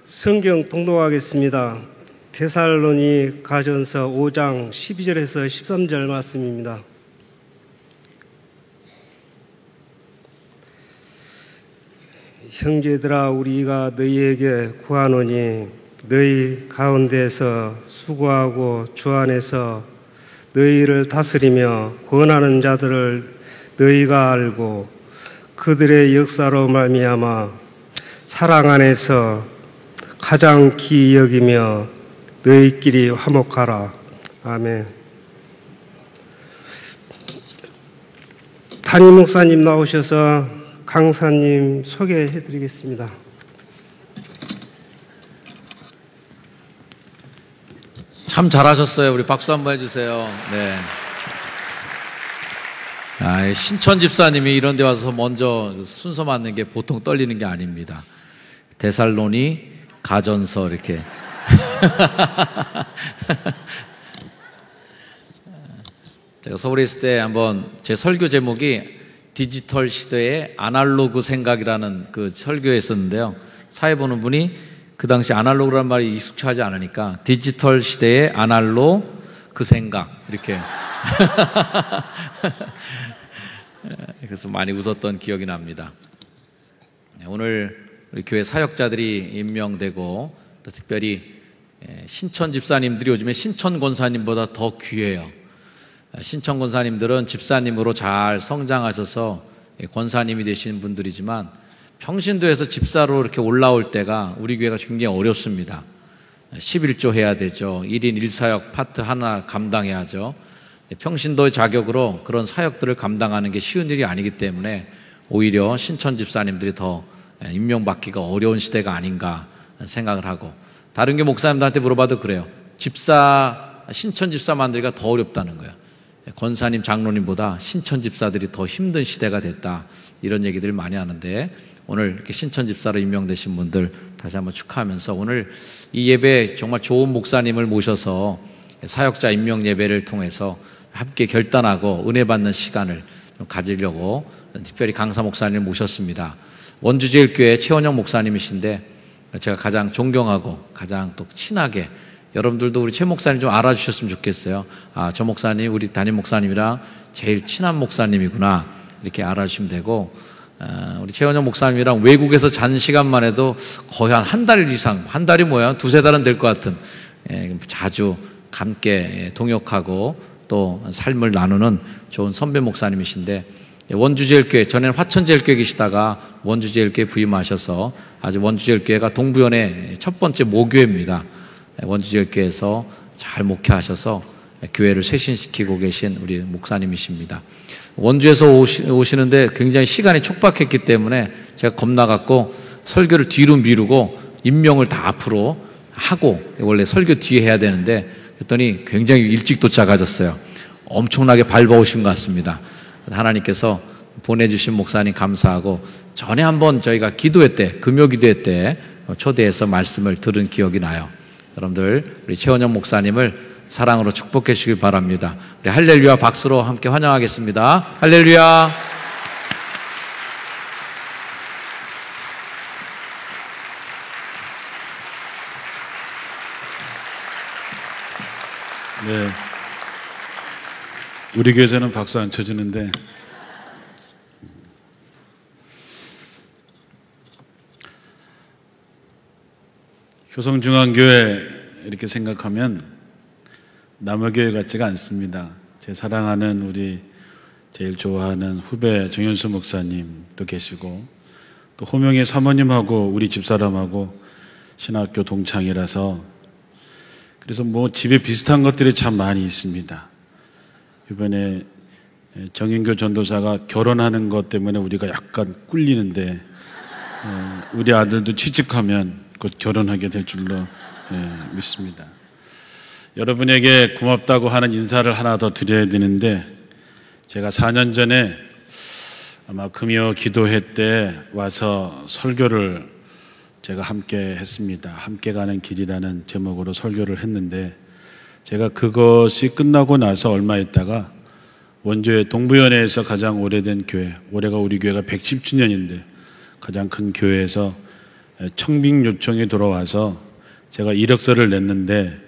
성경 통독하겠습니다. 데살로니 가전서 5장 12절에서 13절 말씀입니다. 형제들아, 우리가 너희에게 구하노니 너희 가운데서 수고하고 주 안에서 너희를 다스리며 권하는 자들을 너희가 알고 그들의 역사로 말미암아 사랑 안에서 가장 귀히 여기며 너희끼리 화목하라. 아멘. 담임 목사님 나오셔서 강사님 소개해 드리겠습니다. 참 잘하셨어요. 우리 박수 한번 해주세요. 네. 신천 집사님이 이런 데 와서 먼저 순서 맞는 게 보통 떨리는 게 아닙니다. 데살로니 가전서 이렇게. 제가 서울에 있을 때 한번 제 설교 제목이 디지털 시대의 아날로그 생각이라는 그 설교였었는데요. 사회 보는 분이 그 당시 아날로그라는 말이 익숙하지 않으니까 디지털 시대의 아날로그 생각 이렇게 그래서 많이 웃었던 기억이 납니다. 오늘 우리 교회 사역자들이 임명되고 또 특별히 신천 집사님들이 요즘에 신천 권사님보다 더 귀해요. 신천 권사님들은 집사님으로 잘 성장하셔서 권사님이 되시는 분들이지만 평신도에서 집사로 이렇게 올라올 때가 우리 교회가 굉장히 어렵습니다. 11조 해야 되죠. 1인 1사역 파트 하나 감당해야죠. 평신도의 자격으로 그런 사역들을 감당하는 게 쉬운 일이 아니기 때문에 오히려 신천 집사님들이 더 임명받기가 어려운 시대가 아닌가 생각을 하고, 다른 교 목사님들한테 물어봐도 그래요. 신천 집사 만들기가 더 어렵다는 거예요. 권사님, 장로님보다 신천 집사들이 더 힘든 시대가 됐다, 이런 얘기들을 많이 하는데, 오늘 이렇게 신천 집사로 임명되신 분들 다시 한번 축하하면서 오늘 이 예배 정말 좋은 목사님을 모셔서 사역자 임명 예배를 통해서 함께 결단하고 은혜 받는 시간을 좀 가지려고 특별히 강사 목사님을 모셨습니다. 원주제일교회 최원영 목사님이신데 제가 가장 존경하고 가장 또 친하게, 여러분들도 우리 최 목사님 좀 알아주셨으면 좋겠어요. 아, 저 목사님 우리 담임 목사님이랑 제일 친한 목사님이구나, 이렇게 알아주시면 되고, 우리 최원영 목사님이랑 외국에서 잔 시간만 해도 거의 한 달 이상, 한 달이 뭐야, 두세 달은 될 것 같은, 자주 함께 동역하고 또 삶을 나누는 좋은 선배 목사님이신데, 원주제일교회, 전에는 화천제일교회 계시다가 원주제일교회 부임하셔서 아주 원주제일교회가 동부연의 첫 번째 모교회입니다. 원주제일교회에서 잘 목회하셔서 교회를 쇄신시키고 계신 우리 목사님이십니다. 원주에서 오시는데 굉장히 시간이 촉박했기 때문에 제가 겁나갖고 설교를 뒤로 미루고 임명을 다 앞으로 하고, 원래 설교 뒤에 해야 되는데 그랬더니 굉장히 일찍 도착하셨어요. 엄청나게 밟아오신 것 같습니다. 하나님께서 보내주신 목사님 감사하고, 전에 한번 저희가 기도회 때, 금요 기도회 때 초대해서 말씀을 들은 기억이 나요. 여러분들 우리 최원영 목사님을 사랑으로 축복해 주시기 바랍니다. 우리 할렐루야 박수로 함께 환영하겠습니다. 할렐루야. 네, 우리 교회에서는 박수 안 쳐주는데 효성중앙교회 이렇게 생각하면 남의 교회 같지가 않습니다. 제 사랑하는 우리 제일 좋아하는 후배 정현수 목사님도 계시고, 또 호명의 사모님하고 우리 집사람하고 신학교 동창이라서, 그래서 뭐 집에 비슷한 것들이 참 많이 있습니다. 이번에 정인교 전도사가 결혼하는 것 때문에 우리가 약간 꿀리는데, 우리 아들도 취직하면 곧 결혼하게 될 줄로 믿습니다. 여러분에게 고맙다고 하는 인사를 하나 더 드려야 되는데, 제가 4년 전에 아마 금요 기도회 때 와서 설교를 제가 함께 했습니다. 함께 가는 길이라는 제목으로 설교를 했는데, 제가 그것이 끝나고 나서 얼마 있다가 원주의 동부연회에서 가장 오래된 교회, 올해가 우리 교회가 110주년인데 가장 큰 교회에서 청빙 요청이 들어와서 제가 이력서를 냈는데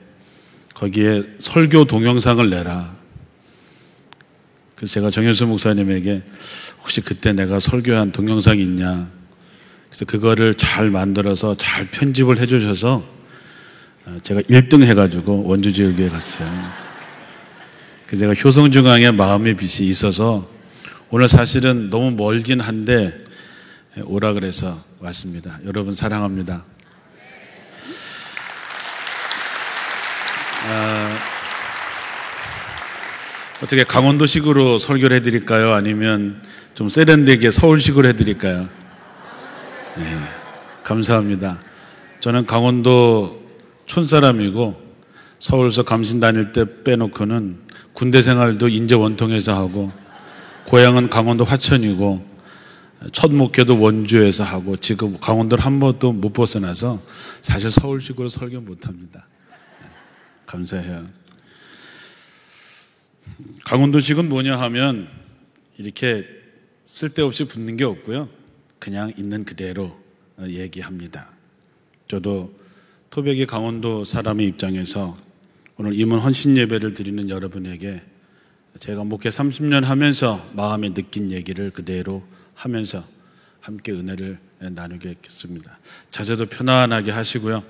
거기에 설교 동영상을 내라. 그래서 제가 정현수 목사님에게 혹시 그때 내가 설교한 동영상이 있냐. 그래서 그거를 잘 만들어서 잘 편집을 해주셔서 제가 1등 해가지고 원주제일교회 갔어요. 그래서 제가 효성중앙에 마음의 빛이 있어서 오늘 사실은 너무 멀긴 한데 오라 그래서 왔습니다. 여러분 사랑합니다. 어떻게 강원도식으로 설교를 해드릴까요? 아니면 좀 세련되게 서울식으로 해드릴까요? 네, 감사합니다. 저는 강원도 촌사람이고 서울서 감신 다닐 때 빼놓고는 군대 생활도 인제 원통에서 하고 고향은 강원도 화천이고 첫 목회도 원주에서 하고 지금 강원도를 한 번도 못 벗어나서 사실 서울식으로 설교 못합니다. 감사해요. 강원도식은 뭐냐 하면 이렇게 쓸데없이 붙는 게 없고요. 그냥 있는 그대로 얘기합니다. 저도 토백이 강원도 사람의 입장에서 오늘 임원 헌신 예배를 드리는 여러분에게 제가 목회 30년 하면서 마음에 느낀 얘기를 그대로 하면서 함께 은혜를 나누겠습니다. 자세도 편안하게 하시고요.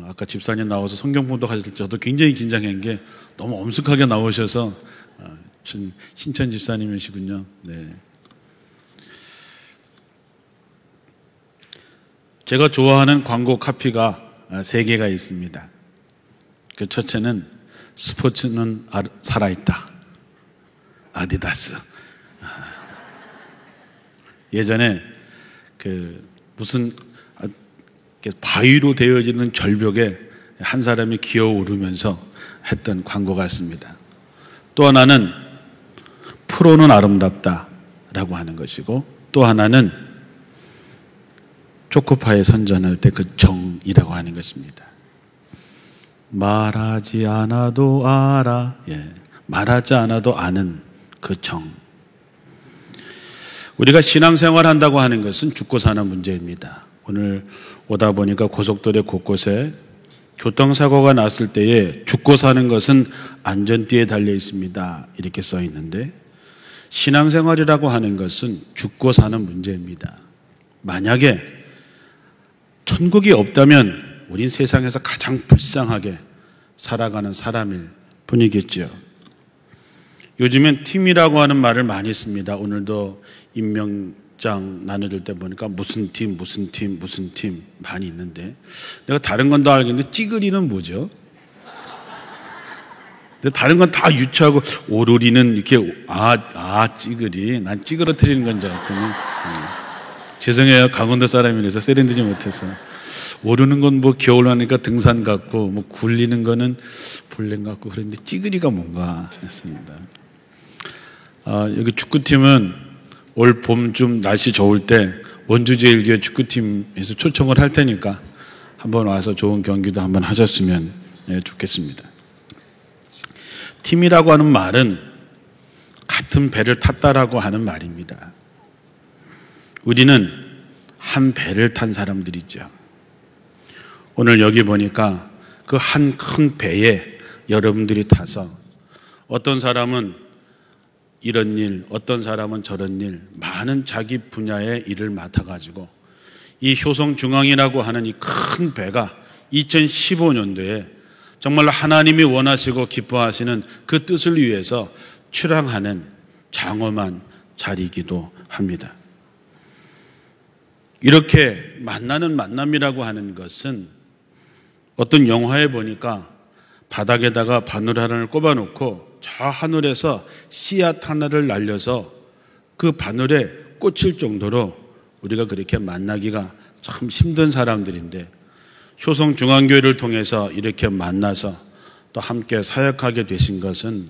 아까 집사님 나와서 성경 봉독하실 때 저도 굉장히 긴장한 게 너무 엄숙하게 나오셔서 신천 집사님이시군요. 네. 제가 좋아하는 광고 카피가 3개가 있습니다. 그 첫째는 스포츠는 살아있다. 아디다스. 예전에 무슨 바위로 되어 있는 절벽에 한 사람이 기어오르면서 했던 광고 같습니다. 또 하나는 프로는 아름답다라고 하는 것이고 또 하나는 초코파이 선전할 때 그 정이라고 하는 것입니다. 말하지 않아도 알아. 말하지 않아도 아는 그 정. 우리가 신앙생활 한다고 하는 것은 죽고 사는 문제입니다. 오늘 오다 보니까 고속도로 곳곳에 교통사고가 났을 때에 죽고 사는 것은 안전띠에 달려 있습니다. 이렇게 써 있는데 신앙생활이라고 하는 것은 죽고 사는 문제입니다. 만약에 천국이 없다면 우린 세상에서 가장 불쌍하게 살아가는 사람일 뿐이겠죠. 요즘엔 팀이라고 하는 말을 많이 씁니다. 오늘도 임명장 나눠줄 때 보니까 무슨 팀 많이 있는데 내가 다른 건 다 알겠는데 찌그리는 뭐죠? 근데 다른 건 다 유추하고 오르리는 이렇게 찌그리 난 찌그러뜨리는 건 줄 알았더니 죄송해요. 강원도 사람이라서 세련되지 못해서 오르는 건 뭐 겨울 하니까 등산 같고 뭐 굴리는 거는 볼렘 같고 그런데 찌그리가 뭔가 했습니다. 여기 축구팀은 올 봄쯤 날씨 좋을 때 원주제일교회 축구팀에서 초청을 할 테니까 한번 와서 좋은 경기도 한번 하셨으면 좋겠습니다. 팀이라고 하는 말은 같은 배를 탔다라고 하는 말입니다. 우리는 한 배를 탄 사람들이죠. 오늘 여기 보니까 그 한 큰 배에 여러분들이 타서 어떤 사람은 이런 일, 어떤 사람은 저런 일, 많은 자기 분야의 일을 맡아가지고 이 효성중앙이라고 하는 이 큰 배가 2015년도에 정말로 하나님이 원하시고 기뻐하시는 그 뜻을 위해서 출항하는 장엄한 자리이기도 합니다. 이렇게 만나는 만남이라고 하는 것은 어떤 영화에 보니까 바닥에다가 바늘 하나를 꼽아놓고 저 하늘에서 씨앗 하나를 날려서 그 바늘에 꽂힐 정도로 우리가 그렇게 만나기가 참 힘든 사람들인데 효성중앙교회를 통해서 이렇게 만나서 또 함께 사역하게 되신 것은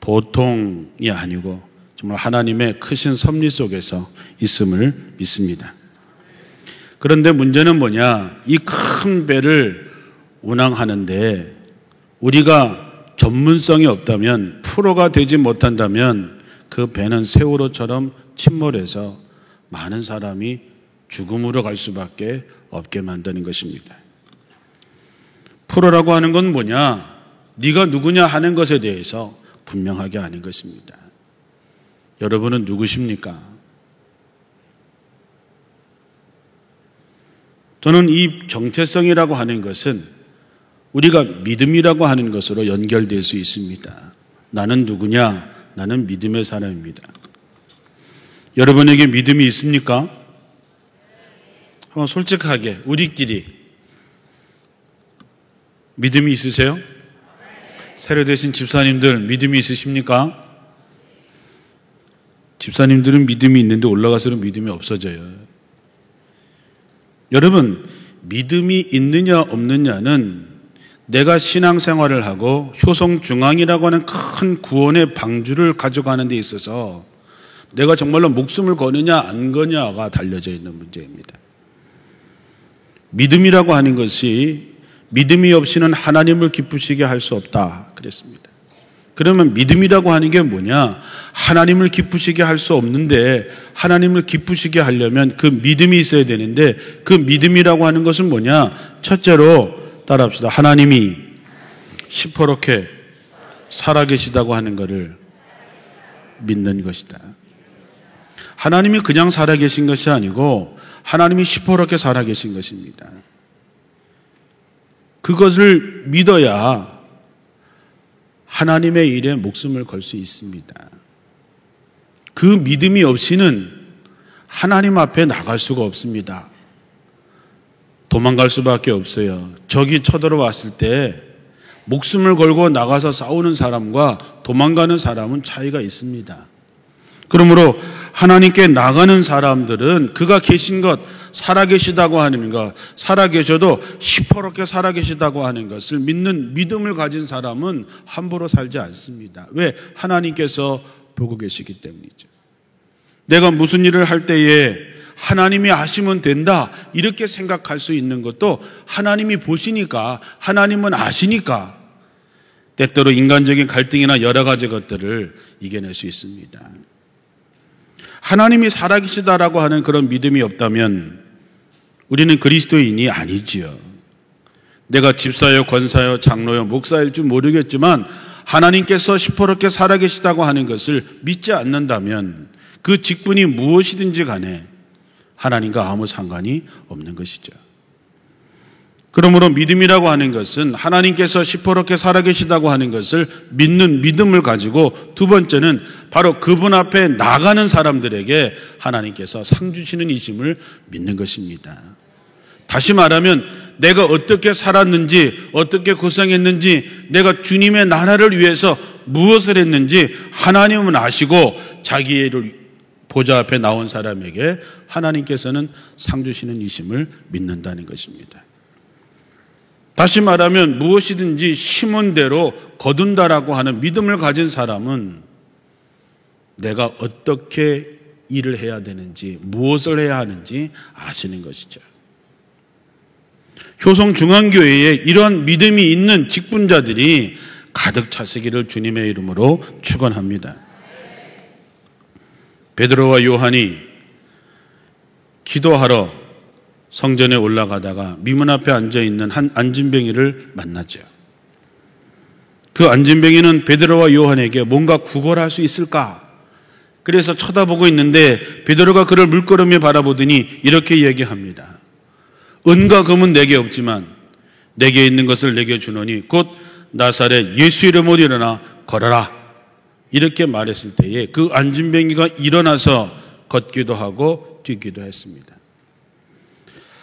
보통이 아니고 정말 하나님의 크신 섭리 속에서 있음을 믿습니다. 그런데 문제는 뭐냐? 이 큰 배를 운항하는데 우리가 전문성이 없다면, 프로가 되지 못한다면 그 배는 세월호처럼 침몰해서 많은 사람이 죽음으로 갈 수밖에 없게 만드는 것입니다. 프로라고 하는 건 뭐냐? 네가 누구냐 하는 것에 대해서 분명하게 아는 것입니다. 여러분은 누구십니까? 저는 이 정체성이라고 하는 것은 우리가 믿음이라고 하는 것으로 연결될 수 있습니다. 나는 누구냐? 나는 믿음의 사람입니다. 여러분에게 믿음이 있습니까? 한번 솔직하게 우리끼리 믿음이 있으세요? 세례되신 집사님들 믿음이 있으십니까? 집사님들은 믿음이 있는데 올라가서는 믿음이 없어져요. 여러분, 믿음이 있느냐 없느냐는 내가 신앙생활을 하고 효성중앙이라고 하는 큰 구원의 방주를 가져가는 데 있어서 내가 정말로 목숨을 거느냐 안 거냐가 달려져 있는 문제입니다. 믿음이라고 하는 것이 믿음이 없이는 하나님을 기쁘시게 할 수 없다 그랬습니다. 그러면 믿음이라고 하는 게 뭐냐? 하나님을 기쁘시게 할 수 없는데 하나님을 기쁘시게 하려면 그 믿음이 있어야 되는데 그 믿음이라고 하는 것은 뭐냐? 첫째로 따라합시다. 하나님이 시퍼렇게 살아계시다고 하는 것을 믿는 것이다. 하나님이 그냥 살아계신 것이 아니고 하나님이 시퍼렇게 살아계신 것입니다. 그것을 믿어야 하나님의 일에 목숨을 걸 수 있습니다. 그 믿음이 없이는 하나님 앞에 나갈 수가 없습니다. 도망갈 수밖에 없어요. 적이 쳐들어왔을 때 목숨을 걸고 나가서 싸우는 사람과 도망가는 사람은 차이가 있습니다. 그러므로 하나님께 나가는 사람들은 그가 계신 것, 살아계시다고 하는 것, 살아계셔도 시퍼렇게 살아계시다고 하는 것을 믿는 믿음을 가진 사람은 함부로 살지 않습니다. 왜? 하나님께서 보고 계시기 때문이죠. 내가 무슨 일을 할 때에 하나님이 하시면 된다 이렇게 생각할 수 있는 것도 하나님이 보시니까, 하나님은 아시니까 때때로 인간적인 갈등이나 여러 가지 것들을 이겨낼 수 있습니다. 하나님이 살아계시다라고 하는 그런 믿음이 없다면 우리는 그리스도인이 아니지요. 내가 집사요, 권사요, 장로요, 목사일 줄 모르겠지만 하나님께서 시퍼렇게 살아계시다고 하는 것을 믿지 않는다면 그 직분이 무엇이든지 간에 하나님과 아무 상관이 없는 것이죠. 그러므로 믿음이라고 하는 것은 하나님께서 시퍼렇게 살아계시다고 하는 것을 믿는 믿음을 가지고, 두 번째는 바로 그분 앞에 나가는 사람들에게 하나님께서 상 주시는 이심을 믿는 것입니다. 다시 말하면 내가 어떻게 살았는지, 어떻게 고생했는지, 내가 주님의 나라를 위해서 무엇을 했는지 하나님은 아시고 자기를 보좌 앞에 나온 사람에게 하나님께서는 상 주시는 이심을 믿는다는 것입니다. 다시 말하면 무엇이든지 심은 대로 거둔다라고 하는 믿음을 가진 사람은 내가 어떻게 일을 해야 되는지, 무엇을 해야 하는지 아시는 것이죠. 효성중앙교회에 이러한 믿음이 있는 직분자들이 가득 차시기를 주님의 이름으로 축원합니다. 베드로와 요한이 기도하러 성전에 올라가다가 미문 앞에 앉아있는 한 안진뱅이를 만났죠. 그 안진뱅이는 베드로와 요한에게 뭔가 구걸할 수 있을까? 그래서 쳐다보고 있는데 베드로가 그를 물끄러미 바라보더니 이렇게 얘기합니다. 은과 금은 내게 없지만 내게 있는 것을 내게 주노니 곧 나사렛 예수 이름으로 일어나 걸어라. 이렇게 말했을 때에 그 안진뱅이가 일어나서 걷기도 하고 뛰기도 했습니다.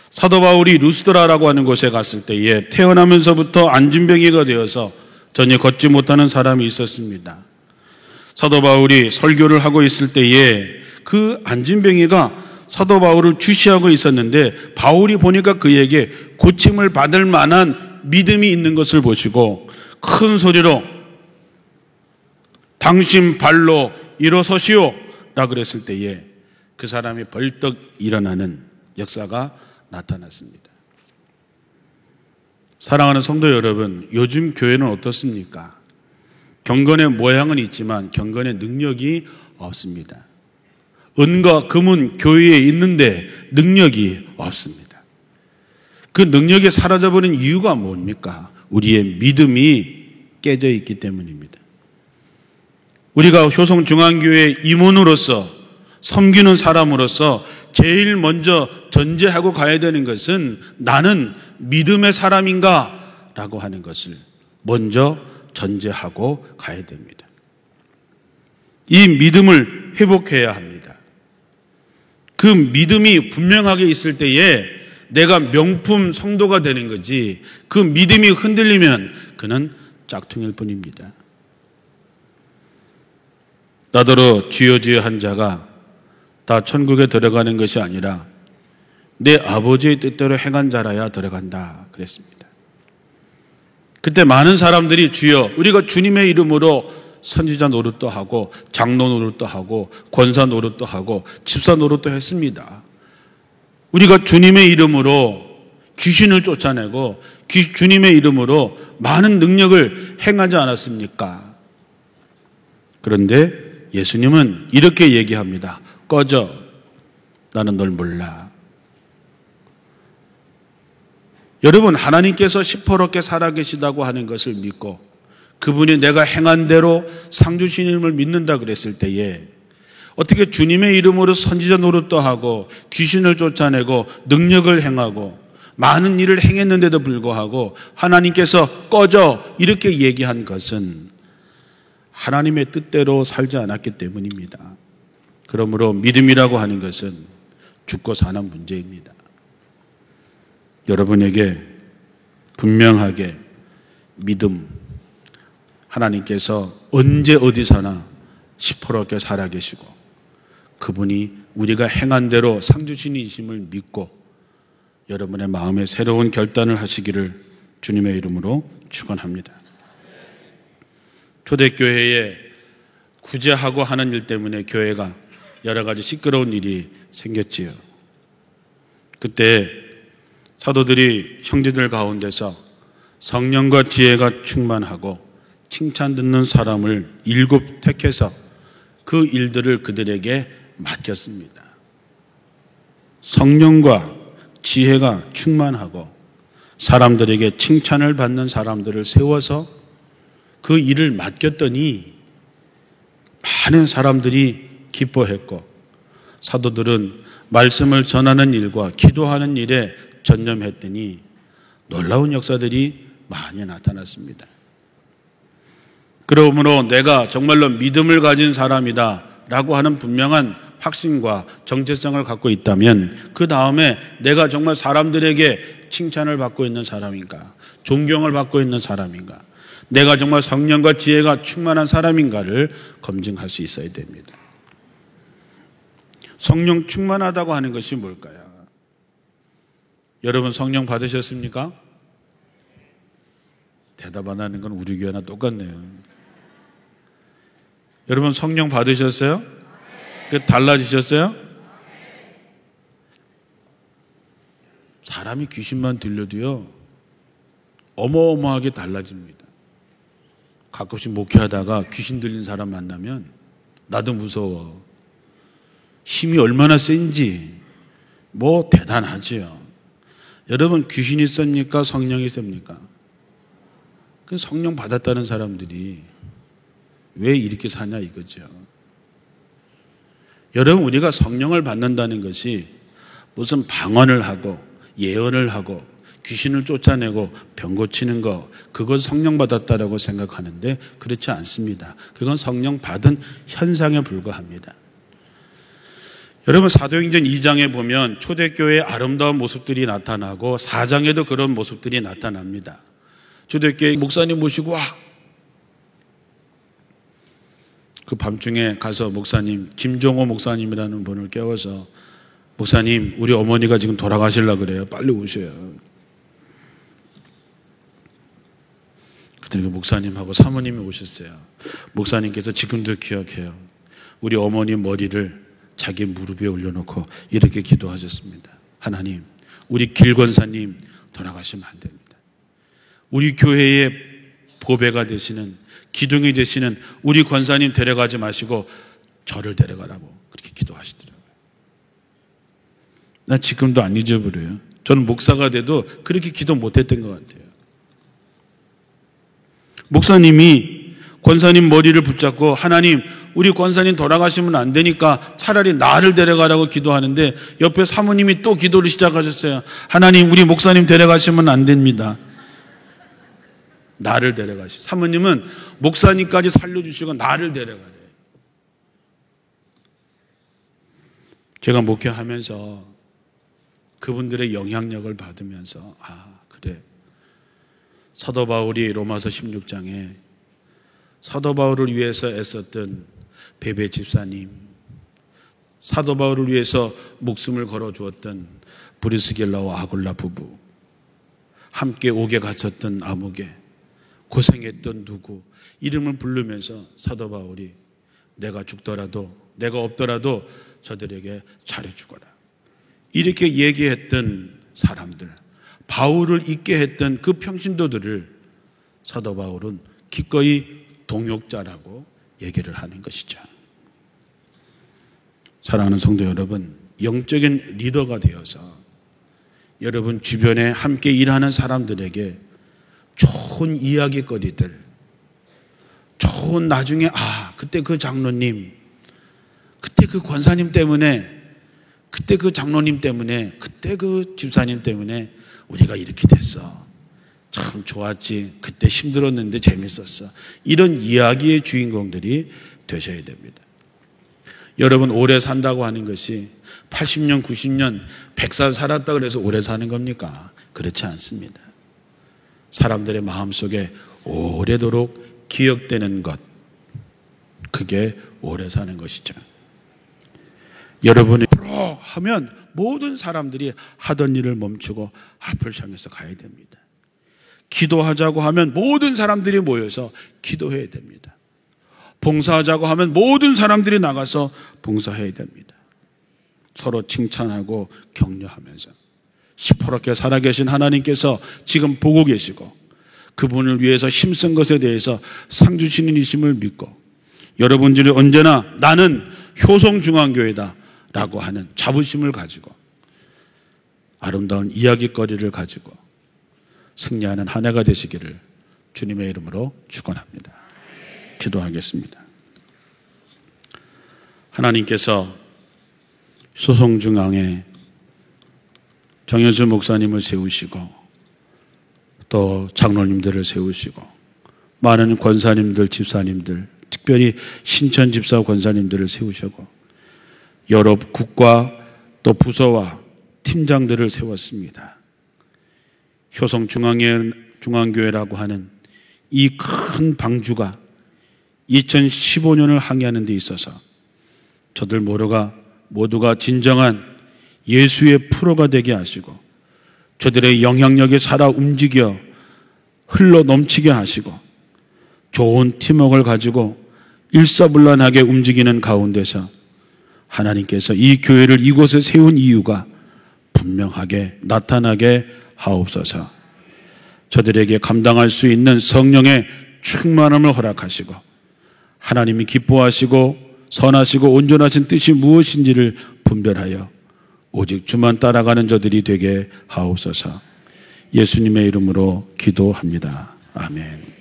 사도 바울이 루스드라라고 하는 곳에 갔을 때에 태어나면서부터 안진뱅이가 되어서 전혀 걷지 못하는 사람이 있었습니다. 사도 바울이 설교를 하고 있을 때에 그 안진뱅이가 사도 바울을 주시하고 있었는데 바울이 보니까 그에게 고침을 받을 만한 믿음이 있는 것을 보시고 큰 소리로 당신 발로 일어서시오 라 그랬을 때에 그 사람이 벌떡 일어나는 역사가 나타났습니다. 사랑하는 성도 여러분, 요즘 교회는 어떻습니까? 경건의 모양은 있지만 경건의 능력이 없습니다. 은과 금은 교회에 있는데 능력이 없습니다. 그 능력이 사라져버린 이유가 뭡니까? 우리의 믿음이 깨져 있기 때문입니다. 우리가 효성중앙교회 임원으로서 섬기는 사람으로서 제일 먼저 전제하고 가야 되는 것은 나는 믿음의 사람인가? 라고 하는 것을 먼저 전제하고 가야 됩니다. 이 믿음을 회복해야 합니다. 그 믿음이 분명하게 있을 때에 내가 명품 성도가 되는 거지, 그 믿음이 흔들리면 그는 짝퉁일 뿐입니다. 나더러 주여 주여 한 자가 다 천국에 들어가는 것이 아니라 내 아버지의 뜻대로 행한 자라야 들어간다 그랬습니다. 그때 많은 사람들이 주여, 우리가 주님의 이름으로 선지자 노릇도 하고 장로 노릇도 하고 권사 노릇도 하고 집사 노릇도 했습니다. 우리가 주님의 이름으로 귀신을 쫓아내고 주님의 이름으로 많은 능력을 행하지 않았습니까? 그런데 예수님은 이렇게 얘기합니다. 꺼져, 나는 널 몰라. 여러분, 하나님께서 시퍼렇게 살아계시다고 하는 것을 믿고 그분이 내가 행한 대로 상 주시님을 믿는다 그랬을 때에 어떻게 주님의 이름으로 선지자 노릇도 하고 귀신을 쫓아내고 능력을 행하고 많은 일을 행했는데도 불구하고 하나님께서 꺼져 이렇게 얘기한 것은 하나님의 뜻대로 살지 않았기 때문입니다. 그러므로 믿음이라고 하는 것은 죽고 사는 문제입니다. 여러분에게 분명하게 믿음, 하나님께서 언제 어디서나 시퍼렇게 살아계시고 그분이 우리가 행한 대로 상 주시님을 믿고 여러분의 마음에 새로운 결단을 하시기를 주님의 이름으로 축원합니다. 초대교회에 구제하고 하는 일 때문에 교회가 여러 가지 시끄러운 일이 생겼지요. 그때 사도들이 형제들 가운데서 성령과 지혜가 충만하고 칭찬 듣는 사람을 7 택해서 그 일들을 그들에게 맡겼습니다. 성령과 지혜가 충만하고 사람들에게 칭찬을 받는 사람들을 세워서 그 일을 맡겼더니 많은 사람들이 기뻐했고 사도들은 말씀을 전하는 일과 기도하는 일에 전념했더니 놀라운 역사들이 많이 나타났습니다. 그러므로 내가 정말로 믿음을 가진 사람이다 라고 하는 분명한 확신과 정체성을 갖고 있다면 그 다음에 내가 정말 사람들에게 칭찬을 받고 있는 사람인가, 존경을 받고 있는 사람인가, 내가 정말 성령과 지혜가 충만한 사람인가를 검증할 수 있어야 됩니다. 성령 충만하다고 하는 것이 뭘까요? 여러분 성령 받으셨습니까? 대답 안 하는 건 우리 교회나 똑같네요. 여러분 성령 받으셨어요? 그 달라지셨어요? 사람이 귀신만 들려도요 어마어마하게 달라집니다. 가끔씩 목회하다가 귀신 들린 사람 만나면 나도 무서워. 힘이 얼마나 센지 뭐 대단하지요. 여러분 귀신이 셉니까? 성령이 셉니까? 그 성령 받았다는 사람들이 왜 이렇게 사냐 이거죠. 여러분 우리가 성령을 받는다는 것이 무슨 방언을 하고 예언을 하고 귀신을 쫓아내고 병 고치는 거 그것 성령 받았다라고 생각하는데 그렇지 않습니다. 그건 성령 받은 현상에 불과합니다. 여러분 사도행전 2장에 보면 초대교회의 아름다운 모습들이 나타나고 4장에도 그런 모습들이 나타납니다. 초대교회 목사님 모시고 와. 그 밤중에 가서 목사님 김종호 목사님이라는 분을 깨워서 목사님 우리 어머니가 지금 돌아가시려고 그래요. 빨리 오셔요. 그때 목사님하고 사모님이 오셨어요. 목사님께서 지금도 기억해요. 우리 어머니 머리를 자기 무릎 위에 올려놓고 이렇게 기도하셨습니다. 하나님, 우리 길 권사님 돌아가시면 안 됩니다. 우리 교회의 보배가 되시는 기둥이 되시는 우리 권사님 데려가지 마시고 저를 데려가라고 그렇게 기도하시더라고요. 나 지금도 안 잊어버려요. 저는 목사가 돼도 그렇게 기도 못했던 것 같아요. 목사님이 권사님 머리를 붙잡고 하나님, 우리 권사님 돌아가시면 안 되니까 차라리 나를 데려가라고 기도하는데 옆에 사모님이 또 기도를 시작하셨어요. 하나님, 우리 목사님 데려가시면 안 됩니다. 나를 데려가시고, 사모님은 목사님까지 살려주시고 나를 데려가래요. 제가 목회하면서 그분들의 영향력을 받으면서 그래, 사도 바울이 로마서 16장에 사도 바울을 위해서 애썼던 베베 집사님, 사도 바울을 위해서 목숨을 걸어주었던 브리스길라와 아굴라 부부, 함께 옥에 갇혔던 아무개, 고생했던 누구, 이름을 부르면서 사도 바울이 내가 죽더라도, 내가 없더라도 저들에게 잘해주거라, 이렇게 얘기했던 사람들, 바울을 잊게 했던 그 평신도들을 사도 바울은 기꺼이 동역자라고 얘기를 하는 것이죠. 사랑하는 성도 여러분, 영적인 리더가 되어서 여러분 주변에 함께 일하는 사람들에게 좋은 이야기거리들, 좋은 나중에 그때 그 장로님, 그때 그 권사님 때문에, 그때 그 장로님 때문에, 그때 그 집사님 때문에 우리가 이렇게 됐어, 참 좋았지, 그때 힘들었는데 재밌었어, 이런 이야기의 주인공들이 되셔야 됩니다. 여러분, 오래 산다고 하는 것이 80년, 90년, 100살 살았다 그래서 오래 사는 겁니까? 그렇지 않습니다. 사람들의 마음속에 오래도록 기억되는 것, 그게 오래 사는 것이죠. 여러분이 프로 하면 모든 사람들이 하던 일을 멈추고 앞을 향해서 가야 됩니다. 기도하자고 하면 모든 사람들이 모여서 기도해야 됩니다. 봉사하자고 하면 모든 사람들이 나가서 봉사해야 됩니다. 서로 칭찬하고 격려하면서 시퍼렇게 살아계신 하나님께서 지금 보고 계시고 그분을 위해서 힘쓴 것에 대해서 상 주시는 이심을 믿고 여러분들이 언제나 나는 효성중앙교회다 라고 하는 자부심을 가지고 아름다운 이야기거리를 가지고 승리하는 한 해가 되시기를 주님의 이름으로 축원합니다. 기도하겠습니다. 하나님께서 효성중앙에 정현수 목사님을 세우시고 또 장로님들을 세우시고 많은 권사님들, 집사님들, 특별히 신천 집사 권사님들을 세우시고 여러 국과 또 부서와 팀장들을 세웠습니다. 효성중앙교회라고 하는 이 큰 방주가 2015년을 항해하는 데 있어서 저들 모두가 진정한 예수의 프로가 되게 하시고 저들의 영향력에 살아 움직여 흘러 넘치게 하시고 좋은 팀워크를 가지고 일사불란하게 움직이는 가운데서 하나님께서 이 교회를 이곳에 세운 이유가 분명하게 나타나게 하옵소서. 저들에게 감당할 수 있는 성령의 충만함을 허락하시고 하나님이 기뻐하시고 선하시고 온전하신 뜻이 무엇인지를 분별하여 오직 주만 따라가는 저들이 되게 하옵소서. 예수님의 이름으로 기도합니다. 아멘.